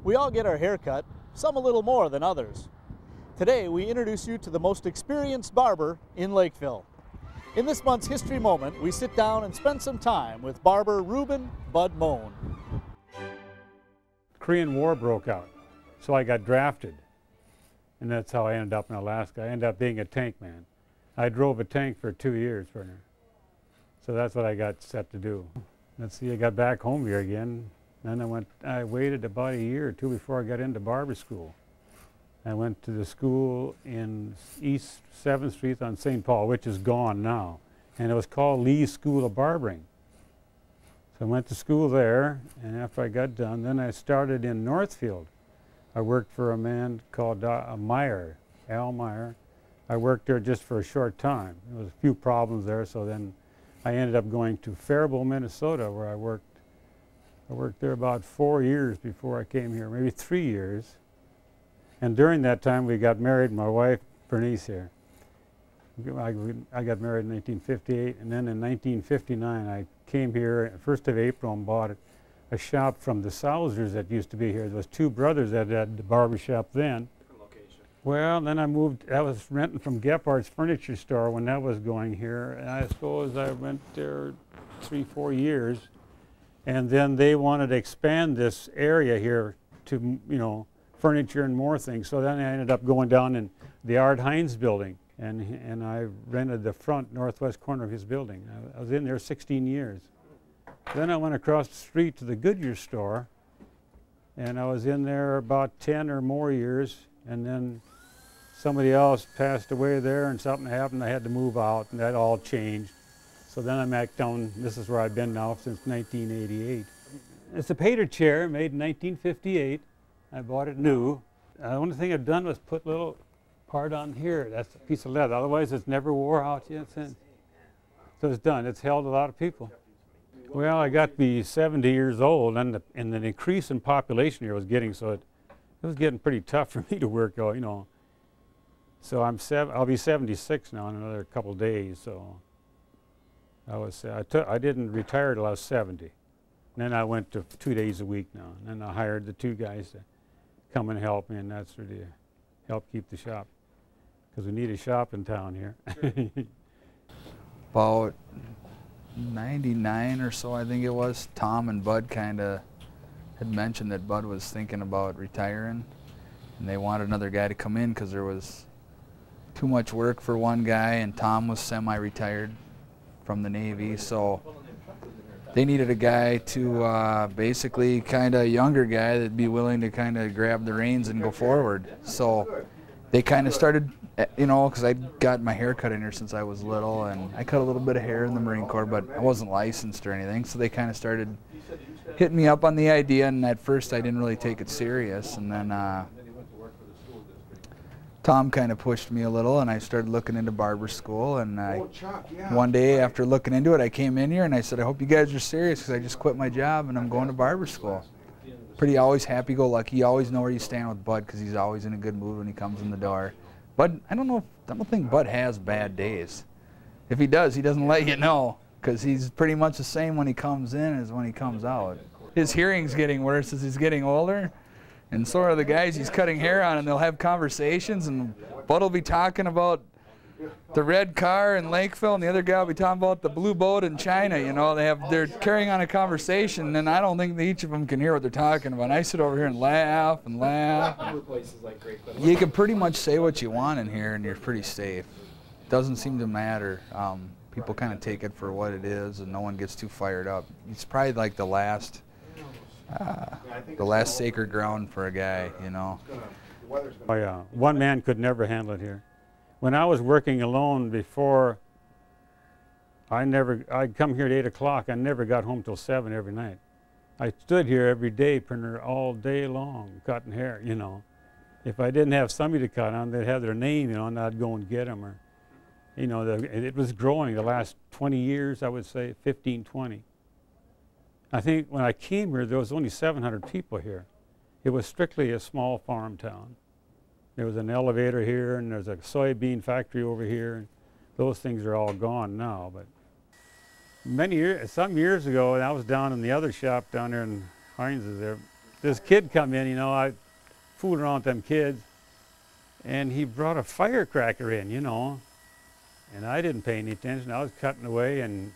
We all get our hair cut, some a little more than others. Today, we introduce you to the most experienced barber in Lakeville. In this month's History Moment, we sit down and spend some time with Barber Bud Mohn. The Korean War broke out, so I got drafted. And that's how I ended up in Alaska. I ended up being a tank man. I drove a tank for 2 years for her. So that's what I got set to do. Let's see, I got back home here again. Then I waited about a year or two before I got into barber school. I went to the school in East 7th Street on St. Paul, which is gone now. And it was called Lee's School of Barbering. So I went to school there, and after I got done, then I started in Northfield. I worked for a man called Meyer, Al Meyer. I worked there just for a short time. There was a few problems there, so then I ended up going to Faribault, Minnesota, where I worked. I worked there about 4 years before I came here, maybe 3 years. And during that time, we got married, my wife, Bernice here. I got married in 1958, and then in 1959, I came here 1st of April and bought a shop from the Salzers that used to be here. There was two brothers that had the barber shop then. Different location. Well, then I moved, I was renting from Gephardt's Furniture Store when that was going here, and I suppose I went there 3-4 years. And then they wanted to expand this area here to, you know, furniture and more things. So then I ended up going down in the Art Hines building, and I rented the front northwest corner of his building. I was in there 16 years. Then I went across the street to the Goodyear store, and I was in there about 10 or more years, and then somebody else passed away there and something happened. I had to move out, and that all changed. So then I'm back down, this is where I've been now since 1988. It's a Pater chair made in 1958. I bought it new. The only thing I've done was put a little part on here. That's a piece of leather. Otherwise, it's never wore out yet since. So it's done. It's held a lot of people. Well, I got to be 70 years old, and the increase in population here was getting, so it was getting pretty tough for me to work, you know. So I'll be 76 now in another couple of days, so. I didn't retire till I was 70. And then I went to 2 days a week now. And then I hired the 2 guys to come and help me, and that's really to help keep the shop. Because we need a shop in town here. Sure. About 99 or so, I think it was, Tom and Bud kind of had mentioned that Bud was thinking about retiring. And they wanted another guy to come in because there was too much work for one guy, and Tom was semi-retired from the Navy, so they needed a guy to basically kind of a younger guy that'd be willing to kind of grab the reins and go forward. So they kind of started, you know, because I'd got my hair cut in here since I was little, and I cut a little bit of hair in the Marine Corps, but I wasn't licensed or anything, so they kind of started hitting me up on the idea, and at first I didn't really take it serious, and then Tom kind of pushed me a little, and I started looking into barber school, and one day after looking into it, I came in here and I said, I hope you guys are serious, because I just quit my job and I'm going to barber school. Pretty always happy-go-lucky. You always know where you stand with Bud, because he's always in a good mood when he comes in the door. Bud, I don't think Bud has bad days. If he does, he doesn't let you know, because he's pretty much the same when he comes in as when he comes out. His hearing's getting worse as he's getting older. And so are the guys he's cutting hair on, and they'll have conversations, and Bud will be talking about the red car in Lakeville, and the other guy will be talking about the blue boat in China. You know, they're carrying on a conversation, and I don't think that each of them can hear what they're talking about. And I sit over here and laugh and laugh. You can pretty much say what you want in here, and you're pretty safe. Doesn't seem to matter. People kind of take it for what it is, and no one gets too fired up. It's probably like the last sacred ground for a guy, you know. Oh yeah, one man could never handle it here. When I was working alone before, I'd come here at 8 o'clock. I never got home till 7 every night. I stood here every day, printer all day long, cutting hair, you know. If I didn't have somebody to cut on, they'd have their name, you know, and I'd go and get them. Or, you know, it was growing the last 20 years, I would say, 15, 20. I think when I came here, there was only 700 people here. It was strictly a small farm town. There was an elevator here, and there's a soybean factory over here. And those things are all gone now. But some years ago, and I was down in the other shop down there in Heinz's there, this kid come in, you know, I fooled around with them kids, and he brought a firecracker in, you know, and I didn't pay any attention. I was cutting away, and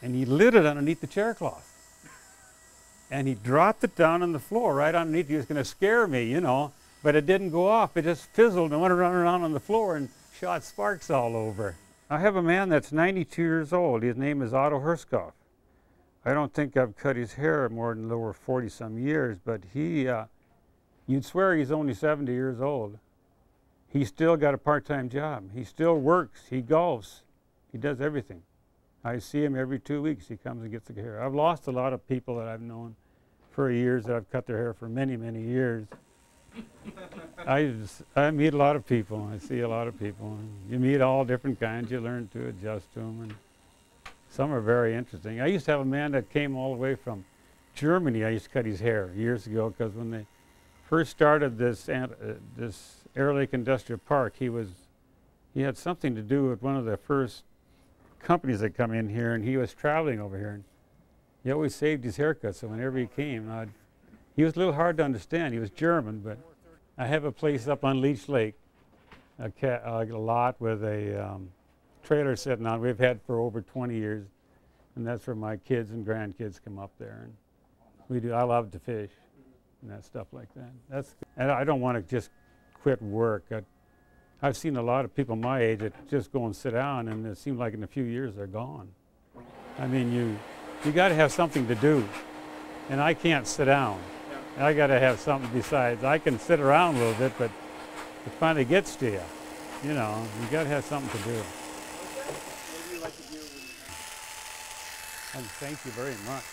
he lit it underneath the chair cloth. And he dropped it down on the floor right underneath. He was going to scare me, you know, but it didn't go off. It just fizzled and went around on the floor and shot sparks all over. I have a man that's 92 years old. His name is Otto Herskoff. I don't think I've cut his hair more than over 40-some years, but you'd swear he's only 70 years old. He's still got a part-time job. He still works. He golfs. He does everything. I see him every 2 weeks. He comes and gets the hair. I've lost a lot of people that I've known for years that I've cut their hair for many, many years. I meet a lot of people. I see a lot of people. And you meet all different kinds. You learn to adjust to them. And some are very interesting. I used to have a man that came all the way from Germany. I used to cut his hair years ago because when they first started this Air Lake Industrial Park, he had something to do with one of the first companies that come in here, and he was traveling over here. And he always saved his haircut, so whenever he came, he was a little hard to understand. He was German, but I have a place up on Leech Lake, a lot with a trailer sitting on. We've had for over 20 years, and that's where my kids and grandkids come up there. And I love to fish and that stuff like that. And I don't want to just quit work. I've seen a lot of people my age that just go and sit down, and it seems like in a few years they're gone. I mean, you got to have something to do, and I can't sit down. I got to have something besides. I can sit around a little bit, but it finally gets to you. You know, you got to have something to do. And thank you very much.